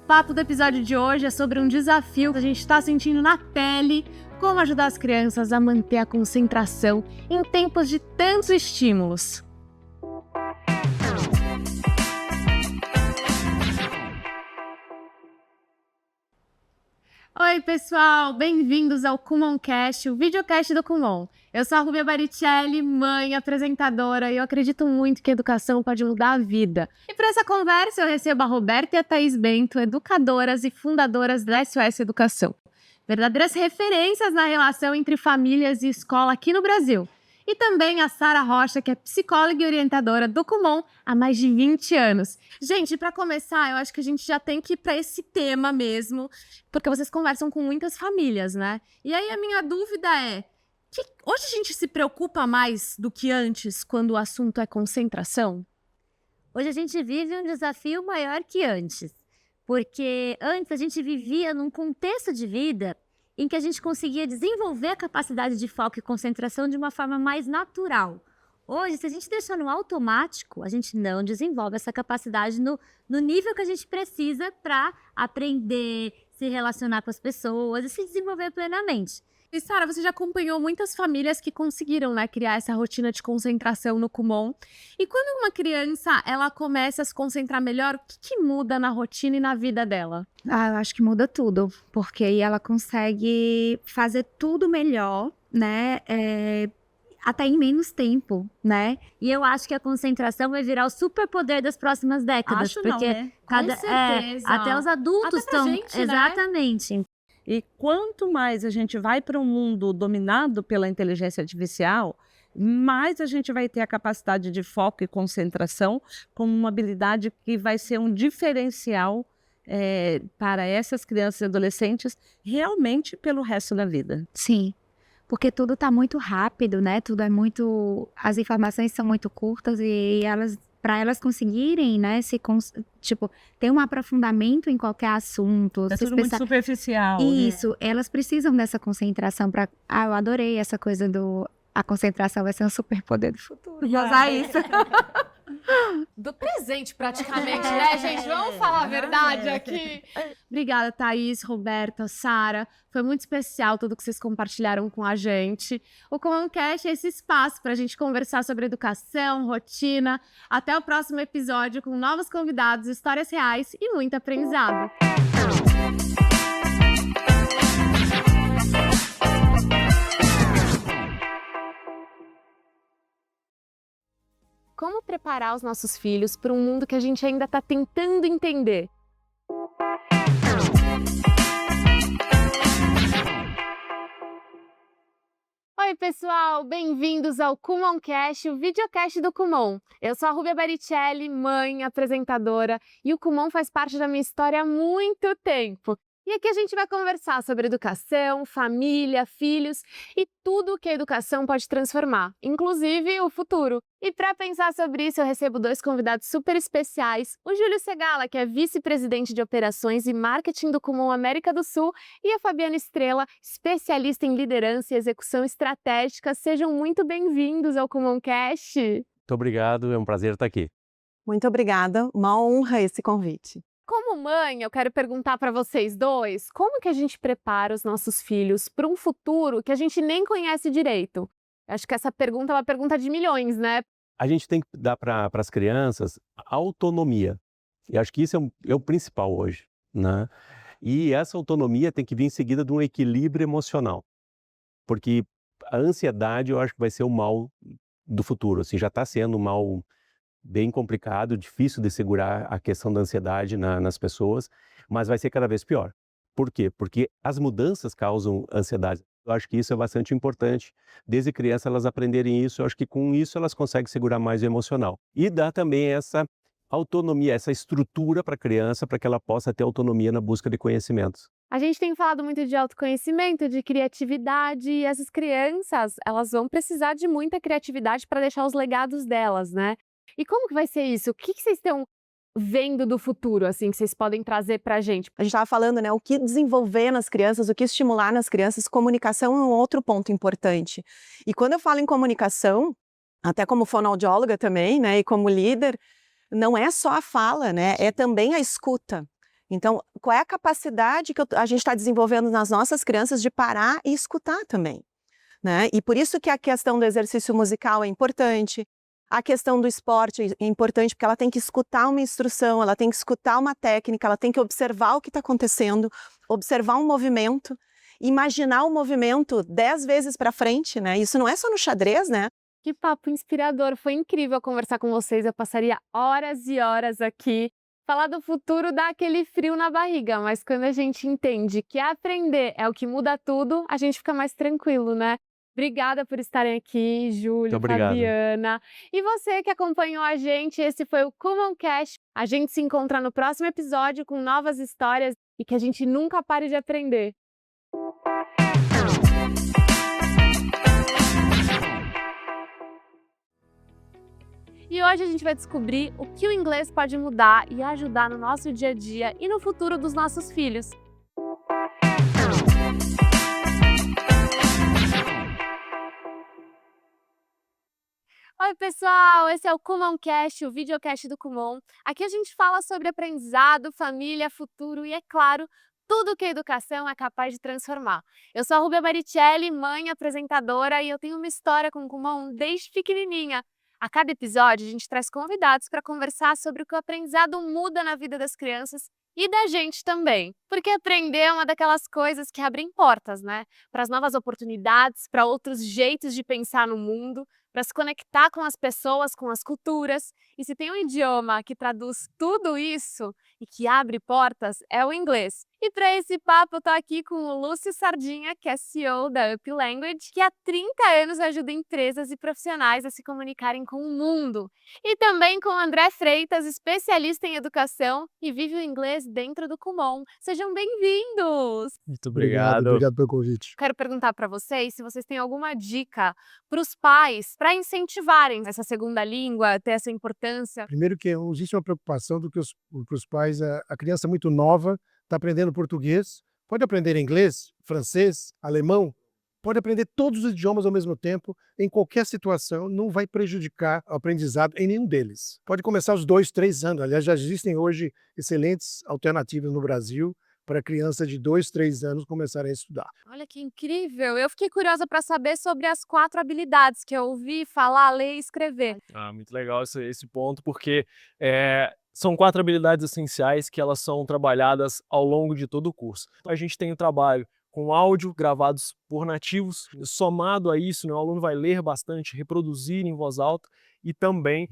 papo do episódio de hoje é sobre um desafio que a gente está sentindo na pele, como ajudar as crianças a manter a concentração em tempos de tantos estímulos. Oi, pessoal! Bem-vindos ao Kumoncast, o videocast do Kumon. Eu sou a Rubia Baricelli, mãe, apresentadora, e eu acredito muito que a educação pode mudar a vida. E para essa conversa eu recebo a Roberta e a Thaís Bento, educadoras e fundadoras da SOS Educação. Verdadeiras referências na relação entre famílias e escola aqui no Brasil. E também a Sara Rocha, que é psicóloga e orientadora do Kumon há mais de 20 anos. Gente, para começar, eu acho que a gente já tem que ir para esse tema mesmo, porque vocês conversam com muitas famílias, né? E aí a minha dúvida é, que hoje a gente se preocupa mais do que antes quando o assunto é concentração? Hoje a gente vive um desafio maior que antes, porque antes a gente vivia num contexto de vida em que a gente conseguia desenvolver a capacidade de foco e concentração de uma forma mais natural. Hoje, se a gente deixar no automático, a gente não desenvolve essa capacidade no nível que a gente precisa para aprender, se relacionar com as pessoas e se desenvolver plenamente. E Sara, você já acompanhou muitas famílias que conseguiram, né, criar essa rotina de concentração no Kumon. E quando uma criança ela começa a se concentrar melhor, o que muda na rotina e na vida dela? Eu acho que muda tudo, porque aí ela consegue fazer tudo melhor, né? Até em menos tempo, né? E eu acho que a concentração vai virar o superpoder das próximas décadas. Acho porque não, né? Com certeza. até os adultos Até pra estão. gente, né? Exatamente. E quanto mais a gente vai para um mundo dominado pela inteligência artificial, mais a gente vai ter a capacidade de foco e concentração como uma habilidade que vai ser um diferencial para essas crianças e adolescentes realmente pelo resto da vida. Sim, porque tudo está muito rápido, né? Tudo é muito... As informações são muito curtas e para elas conseguirem, né, ter um aprofundamento em qualquer assunto. É tudo muito superficial. Isso, elas precisam dessa concentração para... eu adorei essa coisa a concentração vai ser um superpoder do futuro. Vou usar isso. Do presente, praticamente, né, gente? Vamos falar a verdade aqui. Obrigada, Thaís, Roberta, Sara. Foi muito especial tudo que vocês compartilharam com a gente. O Kumoncast é esse espaço para a gente conversar sobre educação, rotina. Até o próximo episódio com novos convidados, histórias reais e muito aprendizado. Como preparar os nossos filhos para um mundo que a gente ainda está tentando entender? Oi, pessoal! Bem-vindos ao Kumoncast, o videocast do Kumon. Eu sou a Rubia Baricelli, mãe, apresentadora, e o Kumon faz parte da minha história há muito tempo. E aqui a gente vai conversar sobre educação, família, filhos e tudo o que a educação pode transformar, inclusive o futuro. E para pensar sobre isso, eu recebo dois convidados super especiais, o Júlio Segala, que é vice-presidente de operações e marketing do Kumon América do Sul, e a Fabiana Estrela, especialista em liderança e execução estratégica. Sejam muito bem-vindos ao Kumoncast. Muito obrigado, é um prazer estar aqui. Muito obrigada, uma honra esse convite. Como mãe, eu quero perguntar para vocês dois, como que a gente prepara os nossos filhos para um futuro que a gente nem conhece direito? Acho que essa pergunta é uma pergunta de milhões, né? A gente tem que dar para as crianças autonomia. E acho que isso é o principal hoje, né? E essa autonomia tem que vir em seguida de um equilíbrio emocional. Porque a ansiedade eu acho que vai ser o mal do futuro. Assim, já está sendo um mal bem complicado, difícil de segurar a questão da ansiedade nas pessoas, mas vai ser cada vez pior. Por quê? Porque as mudanças causam ansiedade. Eu acho que isso é bastante importante. Desde criança elas aprenderem isso, eu acho que com isso elas conseguem segurar mais o emocional. E dá também essa autonomia, essa estrutura para a criança, para que ela possa ter autonomia na busca de conhecimentos. A gente tem falado muito de autoconhecimento, de criatividade, e essas crianças, elas vão precisar de muita criatividade para deixar os legados delas, né? E como que vai ser isso? O que vocês estão vendo do futuro, assim, que vocês podem trazer pra gente? A gente estava falando, né, o que desenvolver nas crianças, o que estimular nas crianças, comunicação é um outro ponto importante. E quando eu falo em comunicação, até como fonoaudióloga também, né, e como líder, não é só a fala, né, é também a escuta. Então, qual é a capacidade que a gente está desenvolvendo nas nossas crianças de parar e escutar também, né? E por isso que a questão do exercício musical é importante, a questão do esporte é importante, porque ela tem que escutar uma instrução, ela tem que escutar uma técnica, ela tem que observar o que está acontecendo, observar um movimento, imaginar o movimento 10 vezes para frente, né? Isso não é só no xadrez, né? Que papo inspirador, foi incrível conversar com vocês, eu passaria horas e horas aqui. Falar do futuro dá aquele frio na barriga, mas quando a gente entende que aprender é o que muda tudo, a gente fica mais tranquilo, né? Obrigada por estarem aqui, Júlio, obrigado. Fabiana. E você que acompanhou a gente, esse foi o Kumoncast. A gente se encontra no próximo episódio com novas histórias e que a gente nunca pare de aprender. E hoje a gente vai descobrir o que o inglês pode mudar e ajudar no nosso dia a dia e no futuro dos nossos filhos. Oi pessoal, esse é o Kumoncast, o videocast do Kumon. Aqui a gente fala sobre aprendizado, família, futuro e, é claro, tudo que a educação é capaz de transformar. Eu sou a Rúbia Baricelli, mãe apresentadora, e eu tenho uma história com o Kumon desde pequenininha. A cada episódio, a gente traz convidados para conversar sobre o que o aprendizado muda na vida das crianças e da gente também. Porque aprender é uma daquelas coisas que abrem portas, né? Para as novas oportunidades, para outros jeitos de pensar no mundo, para se conectar com as pessoas, com as culturas. E se tem um idioma que traduz tudo isso e que abre portas, é o inglês. E para esse papo, eu tô aqui com o Lúcio Sardinha, que é CEO da Up Language, que há 30 anos ajuda empresas e profissionais a se comunicarem com o mundo. E também com o André Freitas, especialista em educação e vive o inglês dentro do Kumon. Sejam bem-vindos! Muito obrigado. Obrigado pelo convite. Quero perguntar para vocês se vocês têm alguma dica para os pais para incentivarem essa segunda língua, ter essa importância. Primeiro que existe uma preocupação do que para os pais, a criança muito nova está aprendendo português, pode aprender inglês, francês, alemão, pode aprender todos os idiomas ao mesmo tempo, em qualquer situação, não vai prejudicar o aprendizado em nenhum deles. Pode começar aos 2, 3 anos, aliás, já existem hoje excelentes alternativas no Brasil para crianças de 2, 3 anos começarem a estudar. Olha que incrível! Eu fiquei curiosa para saber sobre as 4 habilidades que eu ouvi falar, ler e escrever. Muito legal esse ponto, porque são 4 habilidades essenciais que elas são trabalhadas ao longo de todo o curso. A gente tem o trabalho com áudio gravados por nativos, somado a isso, né, o aluno vai ler bastante, reproduzir em voz alta e também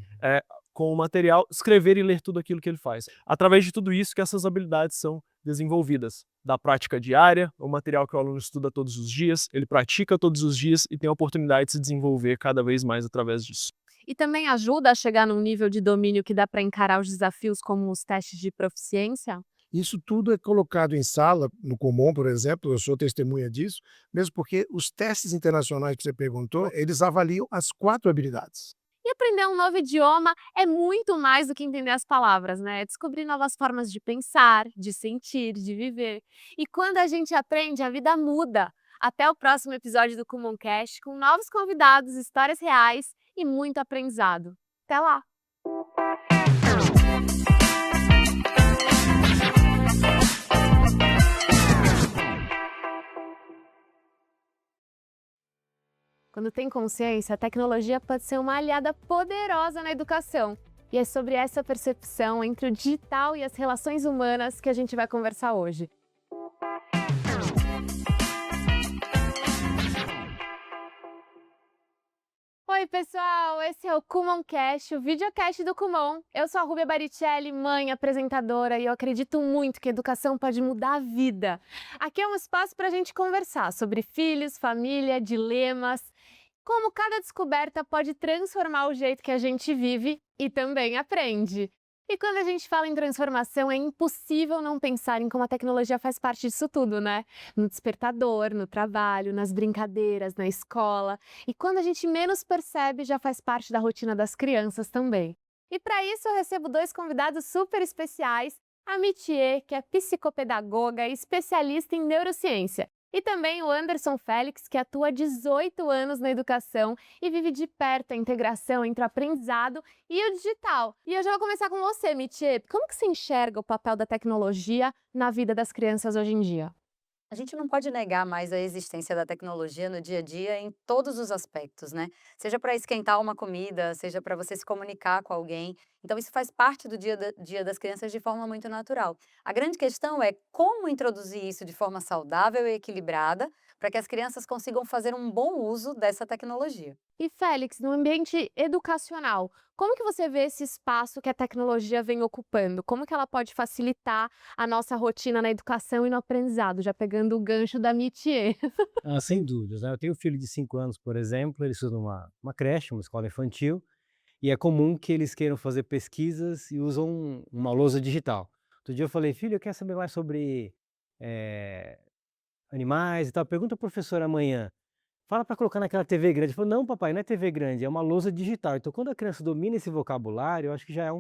com o material, escrever e ler tudo aquilo que ele faz. Através de tudo isso que essas habilidades são desenvolvidas, da prática diária, o material que o aluno estuda todos os dias, ele pratica todos os dias e tem a oportunidade de se desenvolver cada vez mais através disso. E também ajuda a chegar num nível de domínio que dá para encarar os desafios como os testes de proficiência? Isso tudo é colocado em sala, no Kumon, por exemplo, eu sou testemunha disso, mesmo porque os testes internacionais que você perguntou, eles avaliam as 4 habilidades. E aprender um novo idioma é muito mais do que entender as palavras, né? É descobrir novas formas de pensar, de sentir, de viver. E quando a gente aprende, a vida muda. Até o próximo episódio do Kumoncast, com novos convidados, histórias reais e muito aprendizado. Até lá! Quando tem consciência, a tecnologia pode ser uma aliada poderosa na educação. E é sobre essa percepção entre o digital e as relações humanas que a gente vai conversar hoje. Oi pessoal, esse é o Kumoncast, o videocast do Kumon. Eu sou a Rúbia Baricelli, mãe, apresentadora, e eu acredito muito que a educação pode mudar a vida. Aqui é um espaço para a gente conversar sobre filhos, família, dilemas, como cada descoberta pode transformar o jeito que a gente vive e também aprende. E quando a gente fala em transformação, é impossível não pensar em como a tecnologia faz parte disso tudo, né? No despertador, no trabalho, nas brincadeiras, na escola. E quando a gente menos percebe, já faz parte da rotina das crianças também. E para isso eu recebo 2 convidados super especiais. A Mithier, que é psicopedagoga e especialista em neurociência, E também o Anderson Félix, que atua há 18 anos na educação e vive de perto a integração entre o aprendizado e o digital. E eu já vou começar com você, Mithier. Como que você enxerga o papel da tecnologia na vida das crianças hoje em dia? A gente não pode negar mais a existência da tecnologia no dia a dia em todos os aspectos, né? Seja para esquentar uma comida, seja para você se comunicar com alguém. Então, isso faz parte do dia das crianças de forma muito natural. A grande questão é como introduzir isso de forma saudável e equilibrada para que as crianças consigam fazer um bom uso dessa tecnologia. E Félix, no ambiente educacional, como que você vê esse espaço que a tecnologia vem ocupando? Como que ela pode facilitar a nossa rotina na educação e no aprendizado? Já pegando o gancho da Mithier. Ah, sem dúvidas, né? Eu tenho um filho de 5 anos, por exemplo, ele estuda numa creche, uma escola infantil, e é comum que eles queiram fazer pesquisas e usam uma lousa digital. Outro dia eu falei, filho, eu quero saber mais sobre eh, animais e tal. Pergunta ao professor amanhã. Fala para colocar naquela TV grande. Ele falou, não, papai, não é TV grande, é uma lousa digital. Então, quando a criança domina esse vocabulário, eu acho que já é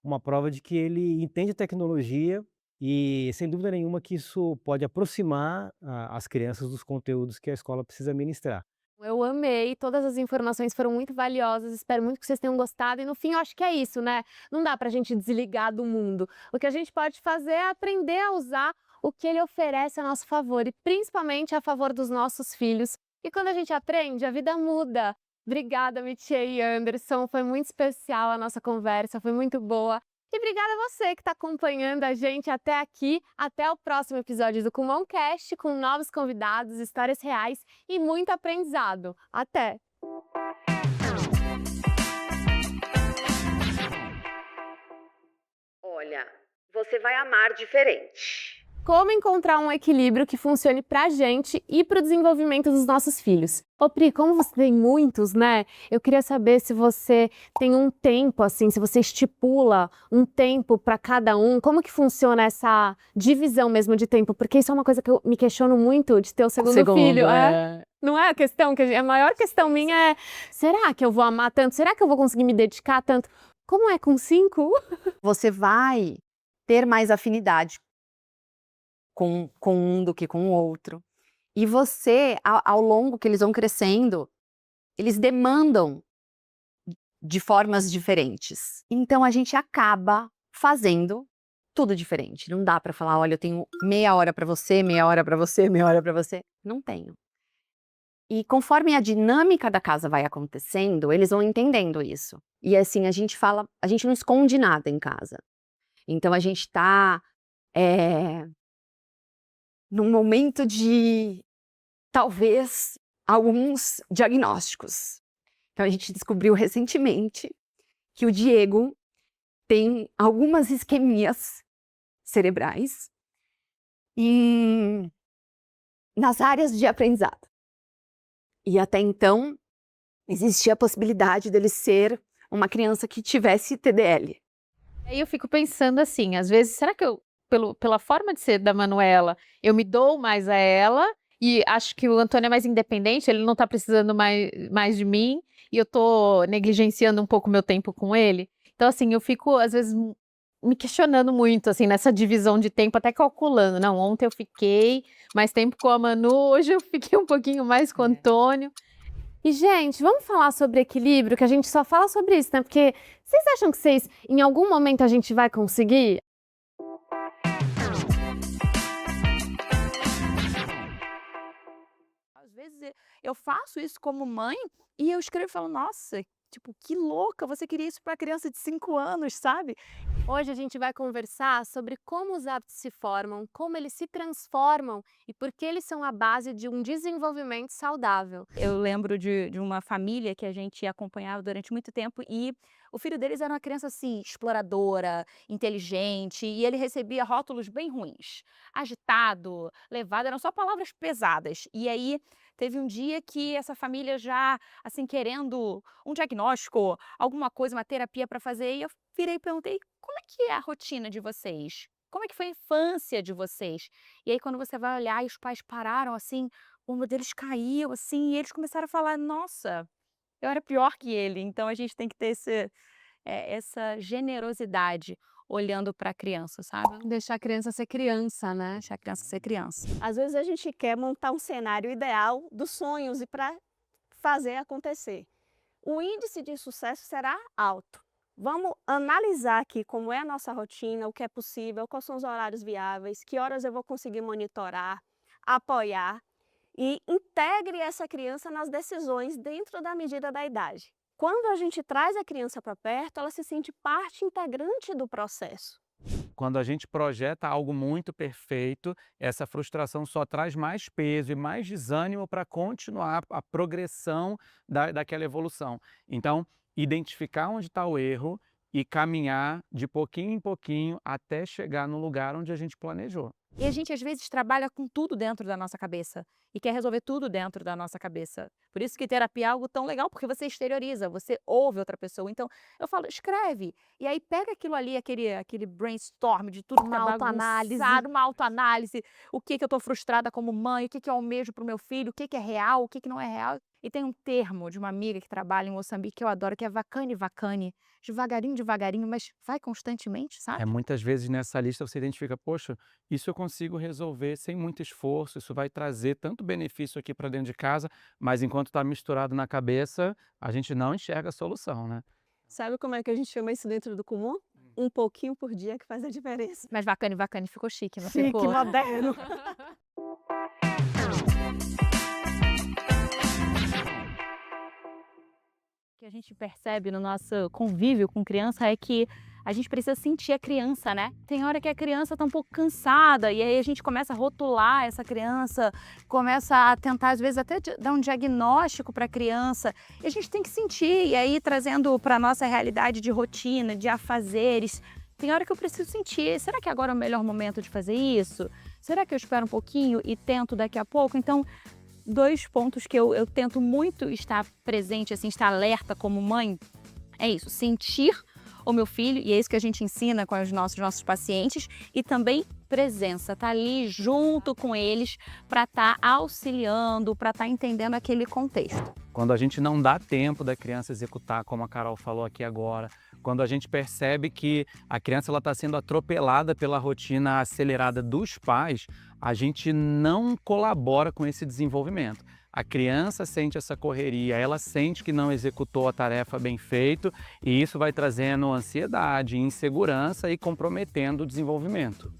uma prova de que ele entende a tecnologia e, sem dúvida nenhuma, que isso pode aproximar as crianças dos conteúdos que a escola precisa ministrar. Eu amei, todas as informações foram muito valiosas, espero muito que vocês tenham gostado. E no fim, eu acho que é isso, né? Não dá pra gente desligar do mundo. O que a gente pode fazer é aprender a usar o que ele oferece a nosso favor e principalmente a favor dos nossos filhos. E quando a gente aprende, a vida muda. Obrigada, Mithier e Anderson, foi muito especial a nossa conversa, foi muito boa. E obrigada a você que está acompanhando a gente até aqui. Até o próximo episódio do Kumon Cast, com novos convidados, histórias reais e muito aprendizado. Até! Olha, você vai amar diferente. Como encontrar um equilíbrio que funcione pra gente e pro desenvolvimento dos nossos filhos? Ô Pri, como você tem muitos, né? Eu queria saber se você tem um tempo, assim, se você estipula um tempo para cada um, como que funciona essa divisão mesmo de tempo? Porque isso é uma coisa que eu me questiono muito de ter o segundo filho. Não é a questão, a maior questão minha é, será que eu vou amar tanto? Será que eu vou conseguir me dedicar tanto? Como é com 5? Você vai ter mais afinidade com um do que com o outro. E você, ao longo que eles vão crescendo, eles demandam de formas diferentes. Então, a gente acaba fazendo tudo diferente. Não dá para falar, olha, eu tenho meia hora para você, meia hora para você, meia hora para você. Não tenho. E conforme a dinâmica da casa vai acontecendo, eles vão entendendo isso. E assim, a gente fala, a gente não esconde nada em casa. Então, a gente está num momento de, talvez, alguns diagnósticos. Então, a gente descobriu recentemente que o Diego tem algumas isquemias cerebrais nas áreas de aprendizado. E até então, existia a possibilidade dele ser uma criança que tivesse TDL. Aí eu fico pensando assim, às vezes, será que eu, pela forma de ser da Manuela, eu me dou mais a ela e acho que o Antônio é mais independente, ele não tá precisando mais de mim e eu tô negligenciando um pouco meu tempo com ele? Então, assim, eu fico, às vezes, me questionando muito, assim, nessa divisão de tempo, até calculando. Não, ontem eu fiquei mais tempo com a Manu, hoje eu fiquei um pouquinho mais com o Antônio. E, gente, vamos falar sobre equilíbrio, que a gente só fala sobre isso, né? Porque vocês acham que em algum momento a gente vai conseguir? Às vezes eu faço isso como mãe e eu escrevo e falo, nossa, tipo, que louca, você queria isso para criança de 5 anos, sabe? Hoje a gente vai conversar sobre como os hábitos se formam, como eles se transformam e por que eles são a base de um desenvolvimento saudável. Eu lembro de uma família que a gente acompanhava durante muito tempo e o filho deles era uma criança assim, exploradora, inteligente, e ele recebia rótulos bem ruins. Agitado, levado, eram só palavras pesadas. E aí teve um dia que essa família já, assim, querendo um diagnóstico, alguma coisa, uma terapia para fazer, e eu virei e perguntei, como é que é a rotina de vocês? Como é que foi a infância de vocês? E aí quando você vai olhar e os pais pararam assim, o ombro deles caiu assim, e eles começaram a falar, nossa, eu era pior que ele. Então a gente tem que ter essa generosidade. olhando para a criança, sabe? Deixar a criança ser criança, né? Deixar a criança ser criança. Às vezes a gente quer montar um cenário ideal dos sonhos e para fazer acontecer. O índice de sucesso será alto. Vamos analisar aqui como é a nossa rotina, o que é possível, quais são os horários viáveis, que horas eu vou conseguir monitorar, apoiar e integre essa criança nas decisões dentro da medida da idade. Quando a gente traz a criança para perto, ela se sente parte integrante do processo. Quando a gente projeta algo muito perfeito, essa frustração só traz mais peso e mais desânimo para continuar a progressão daquela evolução. Então, identificar onde está o erro e caminhar de pouquinho em pouquinho até chegar no lugar onde a gente planejou. E a gente às vezes trabalha com tudo dentro da nossa cabeça e quer resolver tudo dentro da nossa cabeça. Por isso que terapia é algo tão legal, porque você exterioriza, você ouve outra pessoa. Então, eu falo, escreve. E aí pega aquilo ali, aquele brainstorm de tudo que tá bagunçado, uma autoanálise. O que eu tô frustrada como mãe, o que eu almejo pro meu filho, o que é real, o que não é real. E tem um termo de uma amiga que trabalha em Moçambique que eu adoro, que é vacane, vacane. Devagarinho, devagarinho, mas vai constantemente, sabe? Muitas vezes nessa lista você identifica, poxa, isso eu consigo resolver sem muito esforço, isso vai trazer tanto benefício aqui para dentro de casa, mas enquanto está misturado na cabeça, a gente não enxerga a solução, né? Sabe como é que a gente chama isso dentro do Kumon? Um pouquinho por dia que faz a diferença. Mas vacane, vacane ficou chique, não Chique, ficou? moderno. O que a gente percebe no nosso convívio com criança é que a gente precisa sentir a criança, né? Tem hora que a criança tá um pouco cansada e aí a gente começa a rotular essa criança, começa a tentar às vezes até dar um diagnóstico para a criança. E a gente tem que sentir, e aí trazendo para nossa realidade de rotina, de afazeres, tem hora que eu preciso sentir, será que agora é o melhor momento de fazer isso? Será que eu espero um pouquinho e tento daqui a pouco? Então, 2 pontos que eu tento muito estar presente, assim, estar alerta como mãe, é isso, sentir o meu filho, e é isso que a gente ensina com os nossos pacientes, e também presença, tá ali junto com eles para estar auxiliando, para estar entendendo aquele contexto. Quando a gente não dá tempo da criança executar, como a Carol falou aqui agora, quando a gente percebe que a criança está sendo atropelada pela rotina acelerada dos pais, a gente não colabora com esse desenvolvimento. A criança sente essa correria, ela sente que não executou a tarefa bem feito e isso vai trazendo ansiedade, insegurança e comprometendo o desenvolvimento.